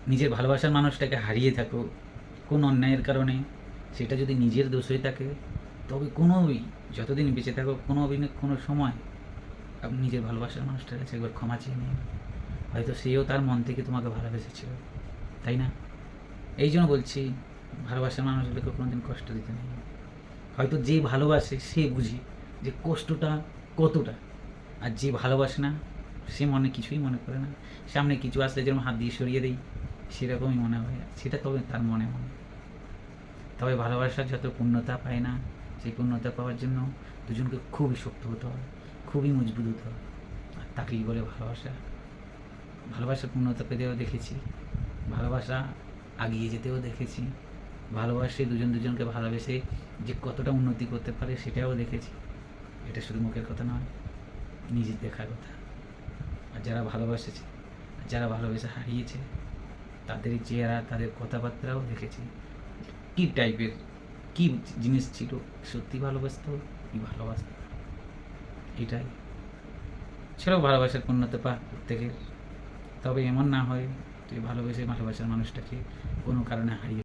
নিজের ভালোবাসার মানুষটাকে হারিয়ে থাকো কোন অন্যায়ের কারণে, সেটা যদি নিজের দোষ হয়ে থাকে, তবে কোনোই যতদিন বেঁচে থাকো কোনো সময় আপনি নিজের ভালোবাসার মানুষটার কাছে একবার ক্ষমা চেয়ে নিন। হয়তো সেও তার মন থেকে তোমাকে ভালোবেসেছিল, তাই না? এই জন্য বলছি, ভালোবাসার মানুষগুলোকে কোনোদিন কষ্ট দিতে নেই। হয়তো যে ভালোবাসে সে বুঝে যে কষ্টটা কতটা, আর যে ভালোবাসে না সে কিছুই মনে করে না। সামনে কিছু আসলে যেরকম হাত দিয়ে সরিয়ে দেই, সেরকমই মনে হয়, সেটা তবে তার মনে মনে। তবে ভালোবাসার যত পূর্ণতা পায় না, সেই পূর্ণতা পাওয়ার জন্য দুজনকে খুবই শক্ত হতে হয়, খুবই মজবুত হতে হয়, আর তাকেই বলে ভালোবাসা। ভালোবাসার পূর্ণতা পেতেও দেখেছি, ভালোবাসা আগিয়ে যেতেও দেখেছি, ভালোবাসে দুজন দুজনকে ভালোবেসে যে কতটা উন্নতি করতে পারে সেটাও দেখেছি। এটা শুধু মুখের কথা নয়, নিজের দেখার কথা। আর যারা ভালোবাসেছে, যারা ভালোবেসে হারিয়েছে, তাদের চেহারা, তাদের কথাবার্তাও দেখেছি কী টাইপের, কী জিনিস ছিল, সত্যি ভালোবাসত কি ভালোবাসত। এটাই ছিল ভালোবাসার পূর্ণতা পা প্রত্যেকের। তবে এমন না হয় তুই ভালোবাসার মানুষটাকে কোনো কারণে হারিয়ে